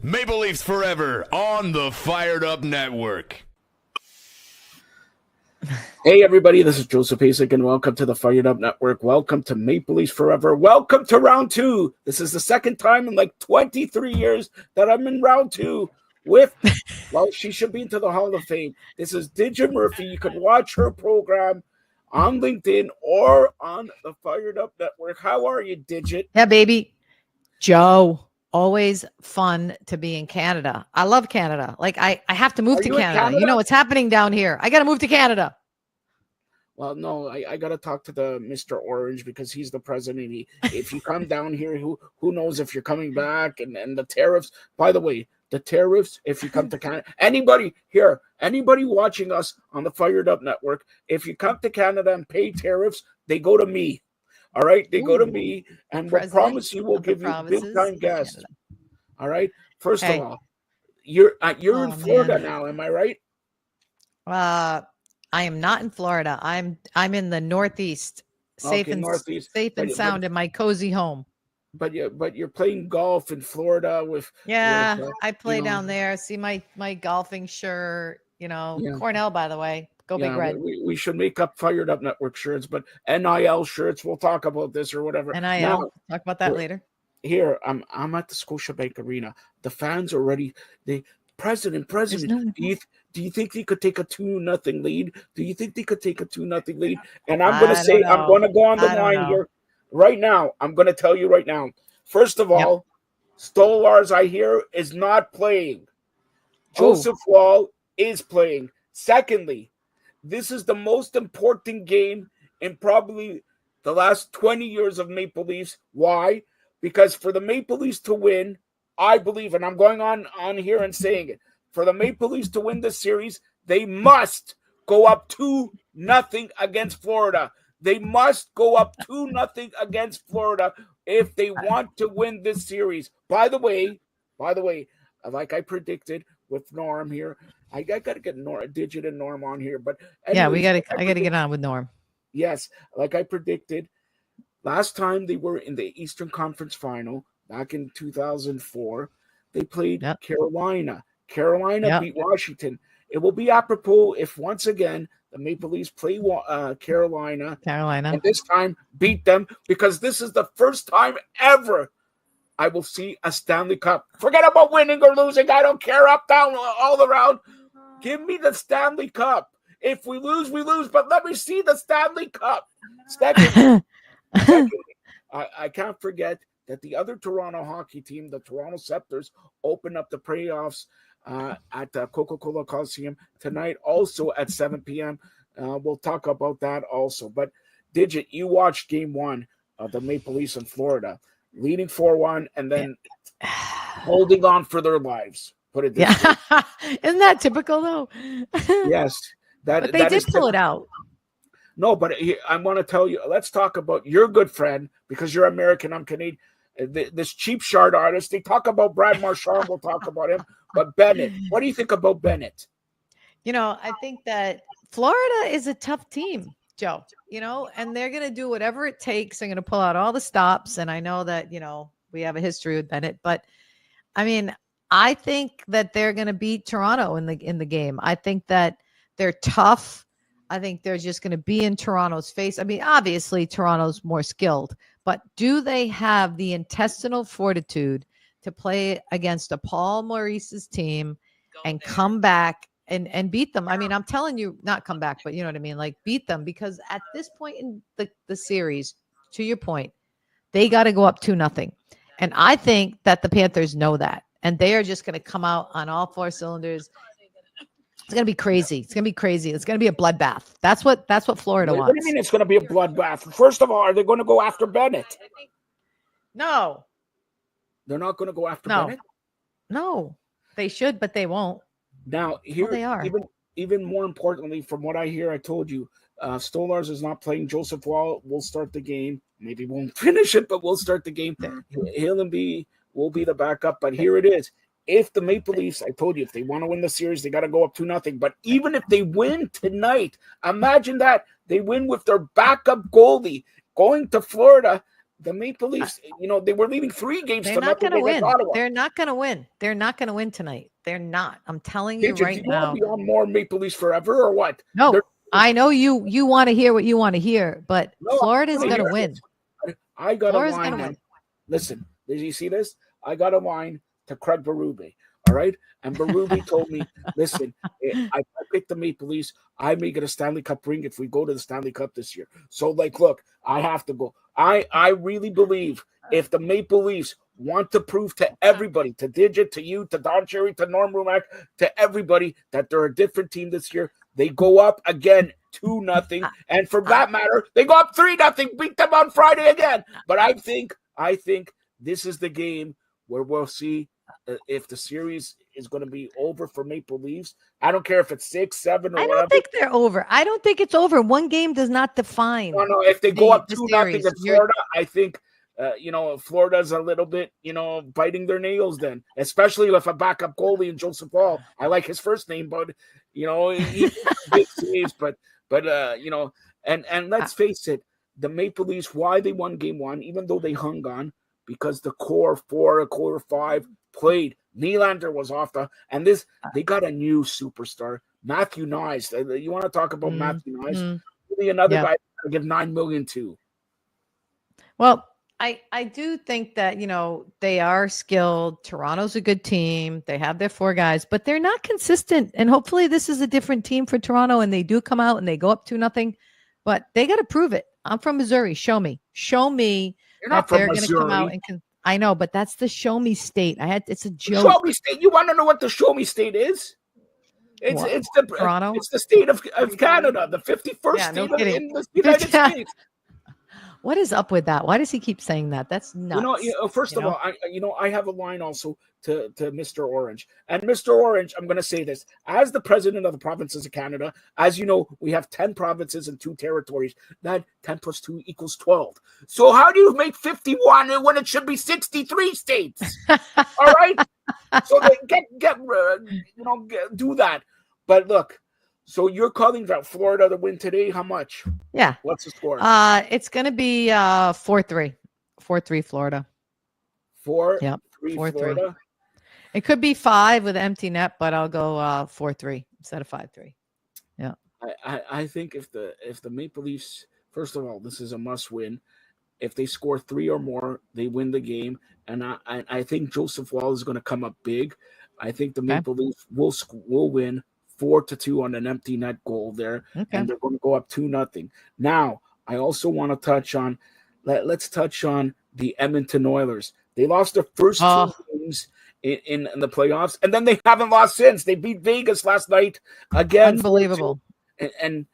Maple Leafs forever on the Fired Up Network. Hey everybody, this is Joseph Pasek and welcome to the Fired Up Network. Welcome to Maple Leafs Forever. Welcome to round two. This is the second time in like 23 years that I'm in round two with, well, she should be into the Hall of Fame. This is Digit Murphy. You can watch her program on LinkedIn or on the Fired Up Network. How are you, Digit? Yeah, baby. Joe, always fun to be in Canada. I love Canada. Like I have to move to Canada. You know what's happening down here. I got to move to Canada. Well, no, I got to talk to the Mr. Orange because he's the president. If you come down here, who knows if you're coming back and the tariffs. By the way, the tariffs, if you come to Canada, anybody watching us on the Fired Up Network, if you come to Canada and pay tariffs, they go to me. All right, they go to me, and we'll promise you we'll give you big time guests. All right. First of all, you're in Florida now, am I right? I am not in Florida. I'm in the Northeast, safe and sound in my cozy home. But you're playing golf in Florida with I play down there. See my golfing shirt. Cornell, by the way. Go Big Red. We should make up Fired Up Network shirts, but NIL shirts. We'll talk about this or whatever. NIL. Now, talk about that later. Here, I'm at the Scotiabank Arena. The fans are ready. President. Do you think they could take a 2-0 lead? Do you think they could take a 2-0 lead? And I'm going to say, I'm going to go on the line here right now. I'm going to tell you right now. First of all, Stolarz, I hear, is not playing. Joseph Wall is playing. Secondly, this is the most important game in probably the last 20 years of Maple Leafs. Why? Because for the Maple Leafs to win, I believe, and I'm going on here and saying it, for the Maple Leafs to win this series, they must go up 2-0 against Florida. They must go up 2-0 against Florida if they want to win this series. By the way, like I predicted with Norm here, I got to get Digit and Norm on here. But anyways, I got to get on with Norm. Yes, like I predicted, last time they were in the Eastern Conference Final back in 2004, they played Carolina. Carolina beat Washington. It will be apropos if once again the Maple Leafs play Carolina, and this time beat them, because this is the first time ever I will see a Stanley Cup. Forget about winning or losing. I don't care. Up, down, all around. Give me the Stanley Cup. If we lose, we lose. But let me see the Stanley Cup. Secondly, I can't forget that the other Toronto hockey team, the Toronto Scepters, opened up the playoffs at Coca-Cola Coliseum tonight, also at 7 p.m. We'll talk about that also. But Digit, you watched Game 1 of the Maple Leafs in Florida, leading 4-1, and then holding on for their lives. Put it this way. Isn't that typical, though? Yes. But they did pull it out. No, but I want to tell you, let's talk about your good friend, because you're American, I'm Canadian, this cheap shard artist. They talk about Brad Marchand, we'll talk about him, but Bennett. What do you think about Bennett? I think that Florida is a tough team, Joe, and they're going to do whatever it takes. They're going to pull out all the stops. And I know that, we have a history with Bennett, but I mean, I think that they're going to beat Toronto in the game. I think that they're tough. I think they're just going to be in Toronto's face. I mean, obviously Toronto's more skilled, but do they have the intestinal fortitude to play against a Paul Maurice's team and come back and beat them? I mean, I'm telling you, not come back, but you know what I mean? Like beat them, because at this point in the series, to your point, they got to go up 2-0. And I think that the Panthers know that, and they are just going to come out on all 4 cylinders. It's going to be crazy. It's going to be crazy. It's going to be a bloodbath. That's what Florida wants. What do you mean it's going to be a bloodbath? First of all, are they going to go after Bennett? No. They're not going to go after Bennett? No. They should, but they won't. Now, here, they are. Even more importantly, from what I hear, I told you, Stolarz is not playing. Joseph Wall will start the game. Maybe won't finish it, but we'll start the game. Hillenby will be the backup, but here it is. If the Maple Leafs, I told you, if they want to win the series, they got to go up 2-0. But even if they win tonight, imagine that. They win with their backup goalie going to Florida. the Maple Leafs, they were leading 3 games They're to not nothing going to win. against Ottawa. They're not going to win. They're not going to win tonight. They're not. I'm telling you Gidget, right do you now. want to be on more Maple Leafs forever or what? No, I know you want to hear what you want to hear, but Florida's going to win. I got Florida's a line. going to win. Listen, did you see this? I got a line to Craig Berube. All right. And Berube told me, listen, I picked the Maple Leafs. I may get a Stanley Cup ring if we go to the Stanley Cup this year. So, look, I have to go. I really believe if the Maple Leafs want to prove to everybody, to Digit, to you, to Don Cherry, to Norm Rumack, to everybody that they're a different team this year, they go up again 2-0. And for that matter, they go up 3-0, beat them on Friday again. But I think this is the game where we'll see if the series is going to be over for Maple Leafs. I don't care if it's 6, 7, or whatever. I don't think they're over. I don't think it's over. One game does not define. No. If they go up 2-0 in Florida, I think Florida's a little bit, biting their nails then, especially with a backup goalie in Joseph Paul. I like his first name, but he big saves, but and let's face it, the Maple Leafs, why they won game 1, even though they hung on, because the core 4, core 5 played. Nylander was off they got a new superstar, Matthew Nyes. You want to talk about Matthew Nyes? Really another guy to give $9 million to. Well, I do think that, they are skilled. Toronto's a good team. They have their 4 guys, but they're not consistent. And hopefully this is a different team for Toronto and they do come out and they go up 2-0, but they got to prove it. I'm from Missouri. Show me You're not that they're going to come out and I know, but that's the show me state. It's a joke. Show me state. You want to know what the show me state is? It's Toronto. It's the state of Canada, the 51st state in the United States. What is up with that? Why does he keep saying that? That's nuts. First of all, I have a line also to Mr. Orange. And Mr. Orange, I'm going to say this. As the president of the provinces of Canada, as you know, we have 10 provinces and 2 territories. That 10 plus 2 equals 12. So how do you make 51 when it should be 63 states? All right? So they do that. But look, so you're calling that Florida to win today? How much? Yeah. What's the score? It's going to be 4-3. 4-3 Florida. 4-3 4-3. Florida. It could be 5 with an empty net, but I'll go 4-3 instead of 5-3. Yeah. I think if the Maple Leafs, first of all, this is a must win. If they score 3 or more, they win the game. And I think Joseph Wall is going to come up big. I think the Maple Leafs will win 4-2 on an empty net goal there, and they're going to go up 2-0. Now, I also want to touch on. Let's touch on the Edmonton Oilers. They lost their first 2 games in the playoffs, and then they haven't lost since. They beat Vegas last night again. Unbelievable. And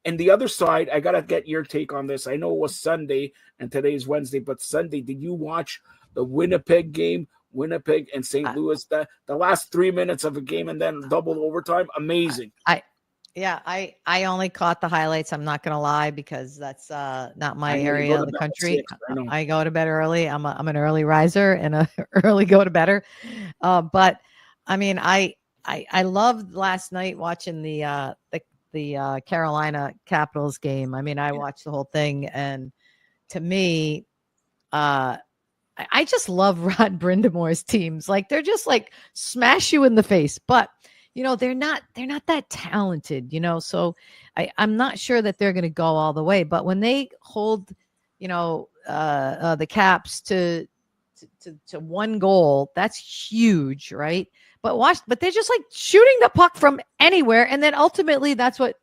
and the other side, I gotta get your take on this. I know it was Sunday and today's Wednesday, but Sunday, did you watch the Winnipeg game? Winnipeg and St. Louis, the last 3 minutes of a game and then double overtime. Amazing. I only caught the highlights. I'm not going to lie because that's not my area of the country. I go to bed early. I'm an early riser and a early go to bedder. But I mean, I loved last night watching the Carolina Capitals game. I mean, I watched the whole thing, and to me, I just love Rod Brindamore's teams. Like they're just like smash you in the face, but they're not that talented, so I'm not sure that they're going to go all the way, but when they hold, the Caps to 1 goal, that's huge. Right. But they're just like shooting the puck from anywhere. And then ultimately that's what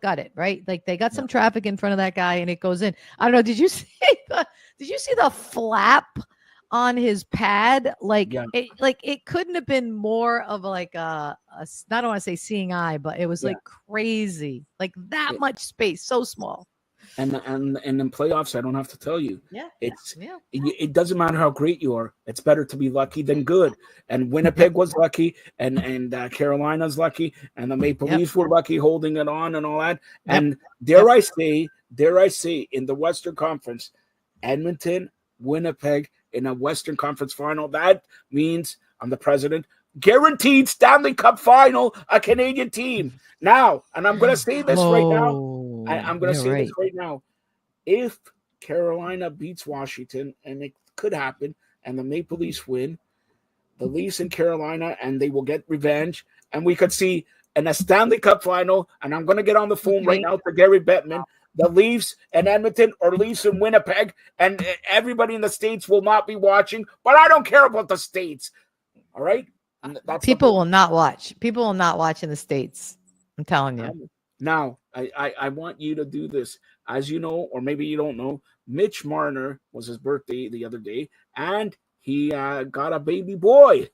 got it. Right. Like they got some traffic in front of that guy and it goes in. I don't know. Did you see the flap on his pad? It couldn't have been more of like I don't want to say seeing eye, but it was like crazy, like that much space, so small. And in playoffs, I don't have to tell you. It doesn't matter how great you are. It's better to be lucky than good. And Winnipeg was lucky, and Carolina's lucky, and the Maple Leafs were lucky holding it on and all that. And dare I say, in the Western Conference, Edmonton, Winnipeg in a Western Conference final, that means I'm the president. Guaranteed Stanley Cup final, a Canadian team. Now, and I'm going to say this right now. I'm going to say this right now. If Carolina beats Washington, and it could happen, and the Maple Leafs win. The Leafs in Carolina, and they will get revenge. And we could see in a Stanley Cup final, and I'm going to get on the phone right now to Gary Bettman, the Leafs in Edmonton or Leafs in Winnipeg, and everybody in the States will not be watching, but I don't care about the States. All right? People will not watch. People will not watch in the States. I'm telling you. Now, I want you to do this. As you know, or maybe you don't know, Mitch Marner was his birthday the other day, and he got a baby boy.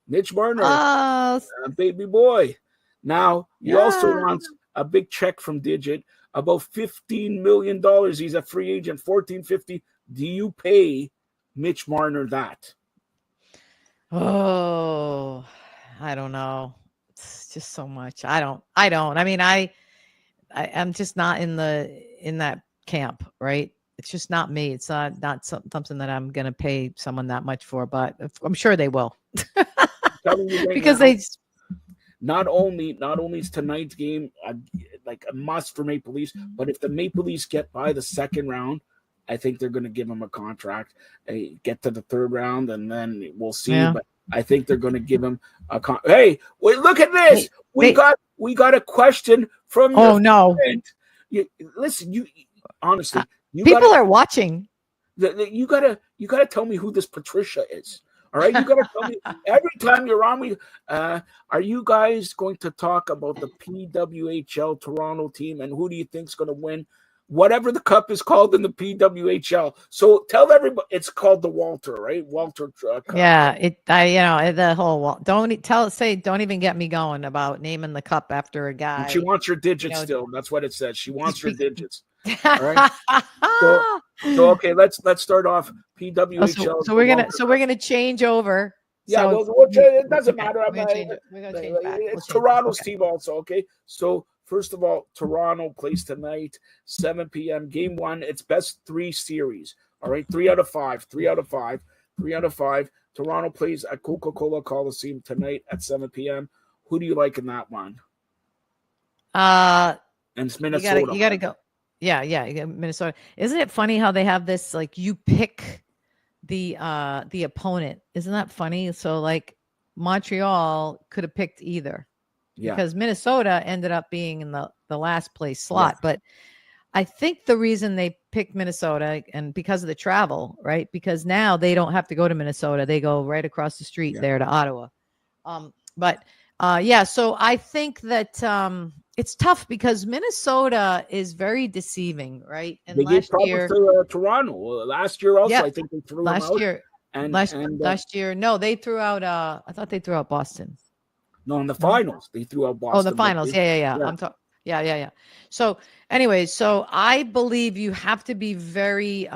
Mitch Marner, a baby boy. Now, he also wants a big check from Digit, about $15 million. He's a free agent, $14.50. Do you pay Mitch Marner that? Oh, I don't know. It's just so much. I don't. I mean, I'm just not in that camp, right? It's just not me. It's not something that I'm going to pay someone that much for, but I'm sure they will. Because now, not only is tonight's game like a must for Maple Leafs, but if the Maple Leafs get by the second round, I think they're going to give him a contract. Get to the third round, and then we'll see. Yeah. But I think they're going to give him a Hey, wait, look at this. We got a question from your friend. Listen, honestly, people are watching. You gotta tell me who this Patricia is. All right, you gotta tell me every time you're on. Are you guys going to talk about the PWHL Toronto team and who do you think's going to win whatever the cup is called in the PWHL? So tell everybody it's called the Walter, right? Walter Cup. Yeah, the whole don't even get me going about naming the cup after a guy. And she wants your digits still. That's what it says. She wants your digits. All right. So okay, let's start off PWHL. So we're gonna change over. Yeah, so, it doesn't matter. We're gonna change it back. It's Toronto's team also. Okay, so first of all, Toronto plays tonight, 7 p.m. Game 1. It's best 3 series. All right, 3 out of 5. Toronto plays at Coca-Cola Coliseum tonight at 7 p.m. Who do you like in that one? And it's Minnesota. You gotta go. Yeah, Minnesota. Isn't it funny how they have this, like, you pick the opponent? Isn't that funny? So, like, Montreal could have picked either. Yeah. Because Minnesota ended up being in the last place slot. Yeah. But I think the reason they picked Minnesota, and because of the travel, right? Because now they don't have to go to Minnesota. They go right across the street there to Ottawa. So I think that it's tough because Minnesota is very deceiving, right? And they gave problems to Toronto last year also. I think they threw them out. Last year, no, they threw out. I thought they threw out Boston. No, in the finals they threw out Boston. Oh, the finals, yeah. I'm talking. Yeah. So, anyways, so I believe you have to be very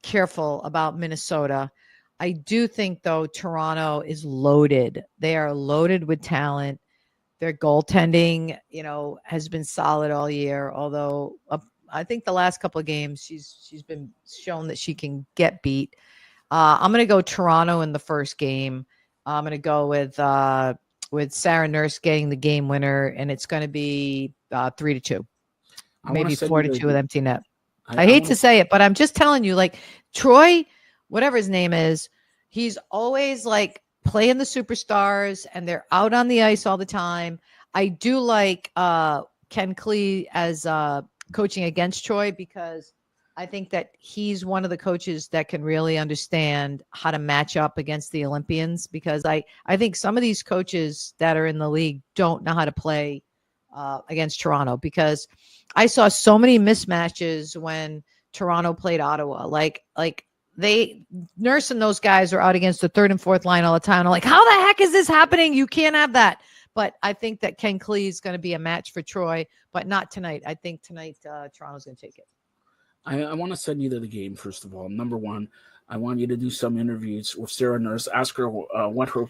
careful about Minnesota. I do think, though, Toronto is loaded. They are loaded with talent. Their goaltending, has been solid all year. Although I think the last couple of games she's been shown that she can get beat. I'm going to go Toronto in the first game. I'm going to go with Sarah Nurse getting the game winner, and it's going to be 3-2, maybe 4-2 with empty net. I hate to say it, but I'm just telling you, like, Troy, whatever his name is, he's always like playing the superstars, and they're out on the ice all the time. I do like Ken Klee as coaching against Troy, because I think that he's one of the coaches that can really understand how to match up against the Olympians, because I think some of these coaches that are in the league don't know how to play against Toronto, because I saw so many mismatches when Toronto played Ottawa. Like Nurse and those guys are out against the third and fourth line all the time. I'm like, how the heck is this happening? You can't have that. But I think that Ken Klee is going to be a match for Troy, but not tonight. I think tonight Toronto's going to take it. I want to send you to the game, first of all. Number one, I want you to do some interviews with Sarah Nurse. Ask her what her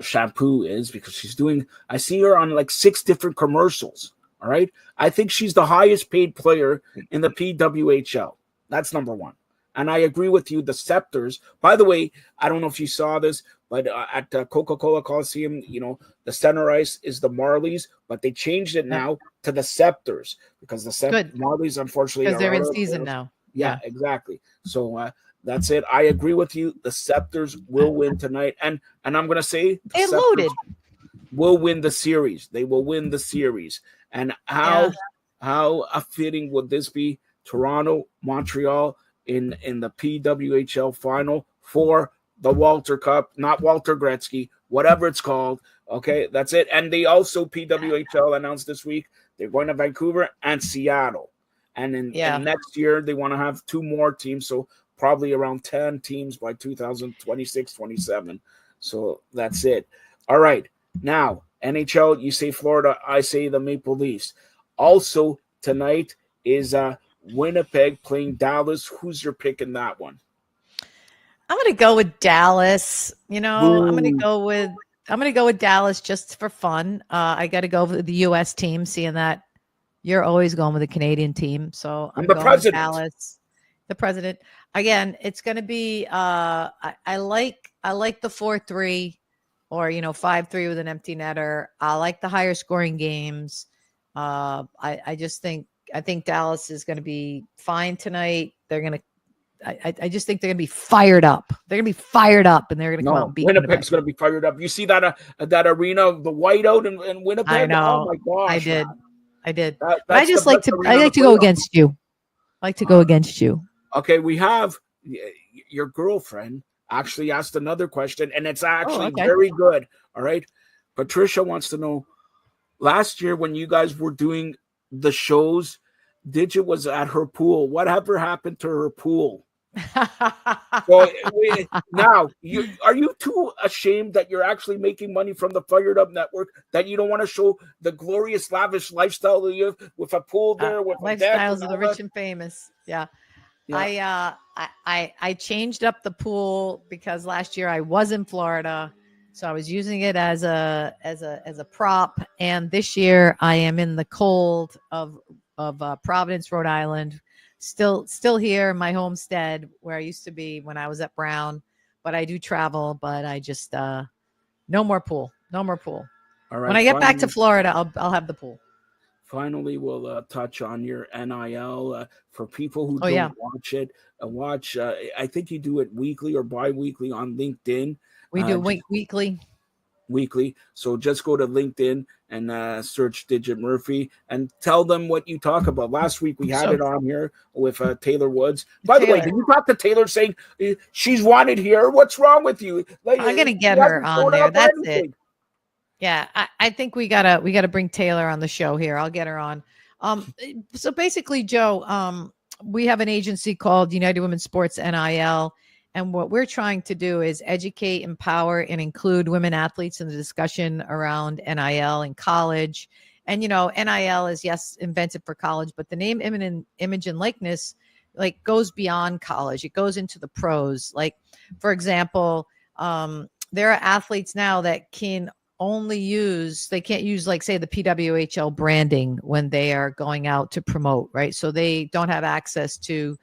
shampoo is, because she's doing – I see her on like 6 different commercials, all right? I think she's the highest paid player in the PWHL. That's number one. And I agree with you, the Scepters. By the way, I don't know if you saw this, but at Coca-Cola Coliseum, the center ice is the Marlies, but they changed it now to the Scepters, because the Marlies, unfortunately, because they're in season now. Yeah, exactly. So that's it. I agree with you. The Scepters will win tonight, and I'm going to say the They're Scepters loaded. will win the series. They will win the series. And how fitting would this be? Toronto, Montreal in the PWHL final for the Walter Cup, not Walter Gretzky, whatever it's called. Okay, that's it. And they also PWHL announced this week they're going to Vancouver and Seattle. And in next year they want to have 2 more teams, so probably around 10 teams by 2026-27. So that's it. All right. Now, NHL, you say Florida, I say the Maple Leafs. Also, tonight is Winnipeg playing Dallas. Who's your pick in that one? I'm going to go with Dallas. I'm going to go with Dallas just for fun. I got to go with the U.S. team, seeing that you're always going with the Canadian team. So I'm going with Dallas. The president. Again, it's going to be I like the 4-3 or 5-3 with an empty netter. I like the higher scoring games. I think Dallas is going to be fine tonight. They're going to I just think they're going to be fired up. They're going to be fired up, and they're going to come out and beat Winnipeg's going to be fired up. You see that arena, the whiteout in Winnipeg? I know. Oh my gosh! I did. But I like to go against you. I like to go against you. Okay, we have your girlfriend actually asked another question, and it's actually very good. All right, Patricia wants to know: last year when you guys were doing the shows, Digit was at her pool. Whatever happened to her pool? So now, are you too ashamed that you're actually making money from the Fired Up Network that you don't want to show the glorious, lavish lifestyle that you have with a pool there, with lifestyles of the rich and famous? Yeah. I changed up the pool because last year I was in Florida, so I was using it as a prop, and this year I am in the cold of Providence, Rhode Island. Still here in my homestead where I used to be when I was at Brown, but I do travel. But I just no more pool. All right. When I get back to Florida, I'll have the pool. Finally, we'll touch on your NIL for people who don't watch it. I think you do it weekly or bi-weekly on LinkedIn. We do weekly. So just go to LinkedIn and search Digit Murphy and tell them what you talk about. Last week we had it on here with Taylor Woods. By the way, did you talk to Taylor saying she's wanted here? What's wrong with you? I'm gonna get her on there. That's it. Yeah, I think we gotta bring Taylor on the show here. I'll get her on. So basically, Joe, we have an agency called United Women's Sports NIL. And what we're trying to do is educate, empower, and include women athletes in the discussion around NIL in college. And, NIL is, yes, invented for college, but the name, image, and likeness, goes beyond college. It goes into the pros. Like, for example, there are athletes now that can't use, like, say, the PWHL branding when they are going out to promote, right? So they don't have access to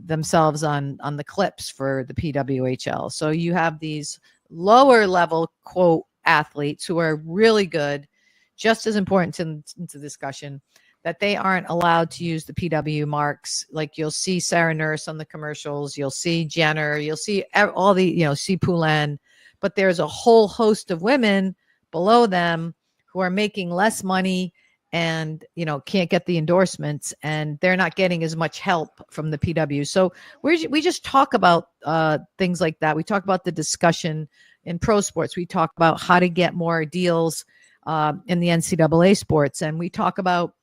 themselves on the clips for the PWHL. So you have these lower level quote athletes who are really good, just as important into discussion, that they aren't allowed to use the PW marks. Like you'll see Sarah Nurse on the commercials, you'll see Jenner, you'll see all the, see Poulin, but there's a whole host of women below them who are making less money and can't get the endorsements, and they're not getting as much help from the PW. So we just talk about things like that. We talk about the discussion in pro sports. We talk about how to get more deals in the NCAA sports, and we talk about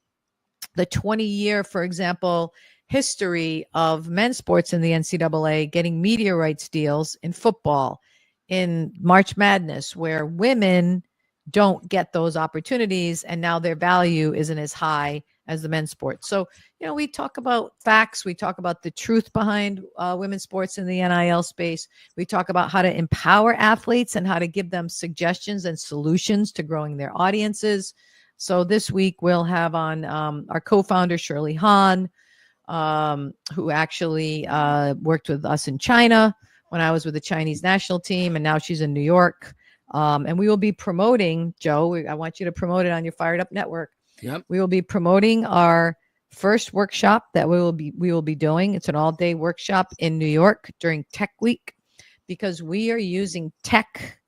the 20-year, for example, history of men's sports in the NCAA getting media rights deals in football, in March Madness, where women don't get those opportunities, and now their value isn't as high as the men's sports. So, we talk about facts. We talk about the truth behind women's sports in the NIL space. We talk about how to empower athletes and how to give them suggestions and solutions to growing their audiences. So this week we'll have on our co-founder, Shirley Han, who actually worked with us in China when I was with the Chinese national team, and now she's in New York. And we will be promoting, Joe, I want you to promote it on your Fired Up Network. Yep. We will be promoting our first workshop that we will be doing. It's an all-day workshop in New York during Tech Week, because we are using tech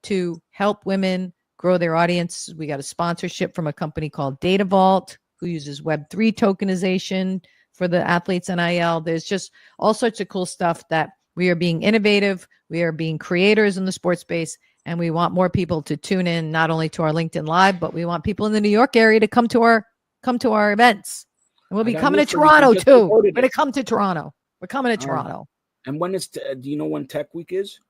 to help women grow their audience. We got a sponsorship from a company called Data Vault, who uses Web3 tokenization for the athletes NIL. There's just all sorts of cool stuff that we are being innovative. We are being creators in the sports space, and we want more people to tune in, not only to our LinkedIn Live, but we want people in the New York area to come to our events. And we'll be coming to Toronto too. We're going to come to Toronto. We're coming to Toronto. And when is, do you know when Tech Week is?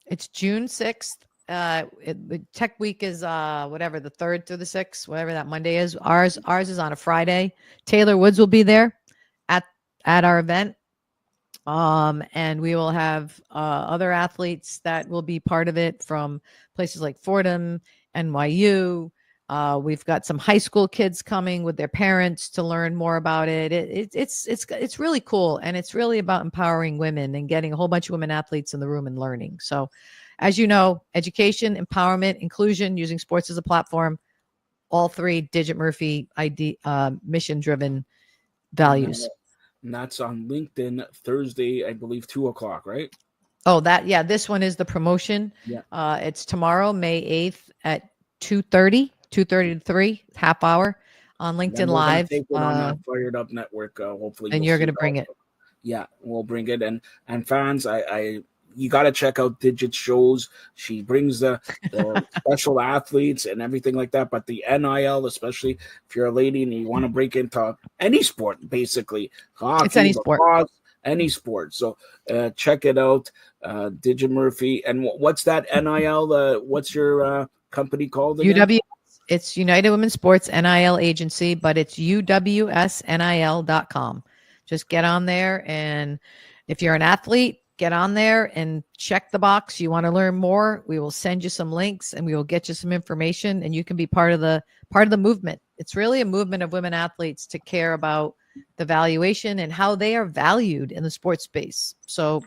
It's June 6th. The Tech Week is whatever, the 3rd through the 6th, whatever that Monday is. Ours is on a Friday. Taylor Woods will be there at our event. And we will have other athletes that will be part of it from places like Fordham, NYU. We've got some high school kids coming with their parents to learn more about it. It's really cool, and it's really about empowering women and getting a whole bunch of women athletes in the room and learning. So, as you know, education, empowerment, inclusion, using sports as a platform, all three Digit Murphy mission-driven values. And that's on LinkedIn Thursday, I believe, 2:00, right? Oh, this one is the promotion. Yeah. It's tomorrow, May 8th at 2:30 to 3, half hour on LinkedIn Live. Take it on Fired Up Network, hopefully. And you're going to bring it. Yeah, we'll bring it. And fans, you got to check out Digit's shows. She brings the special athletes and everything like that. But the NIL, especially if you're a lady and you want to break into any sport, basically. Hockey, it's any sport. Lacrosse, any sport. So check it out, Digit Murphy. And what's that NIL? What's your company called again? UW. It's United Women's Sports NIL Agency, but it's uwsnil.com. Just get on there, and if you're an athlete, get on there and check the box. You want to learn more, we will send you some links and we will get you some information, and you can be part of the movement. It's really a movement of women athletes to care about the valuation and how they are valued in the sports space. So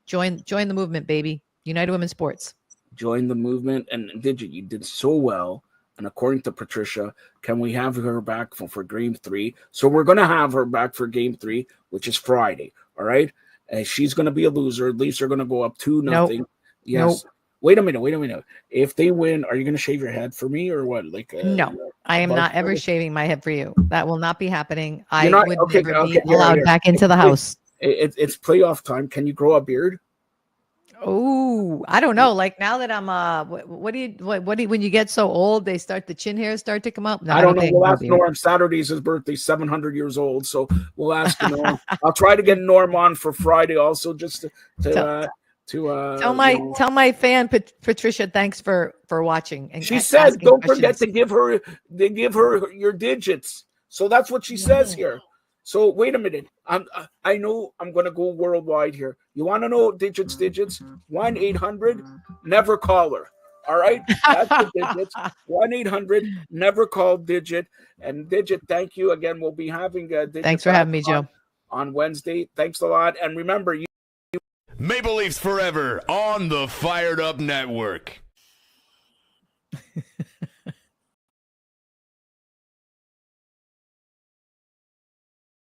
join the movement, baby. United Women's Sports. Join the movement. And Digit, you did so well. And according to Patricia, can we have her back for Game 3? So we're going to have her back for Game 3, which is Friday. All right. She's going to be a loser. Leafs are going to go up 2-0. Nope. Yes. Nope. Wait a minute. If they win, are you going to shave your head for me or what? No, I am not ever shaving my head for you. That will not be happening. I would never be allowed back into the house. It's playoff time. Can you grow a beard? Oh, I don't know. Like now that I'm what do you when you get so old, the chin hairs start to come up? No, I don't know. We'll ask Norm. Saturday's his birthday, 700 years old. So we'll ask Norm. I'll try to get Norm on for Friday also, just to tell my fan Patricia thanks for watching. And she said don't forget to give her your digits. So that's what she says here. So wait a minute. I know I'm going to go worldwide here. You want to know digits? 1-800 never call her. All right, that's the digits. 1-800 never call Digit. And Digit, thank you again. We'll be having Digit. Thanks for having me, Joe. On Wednesday. Thanks a lot. And remember, you Maple Leafs forever on the Fired Up Network.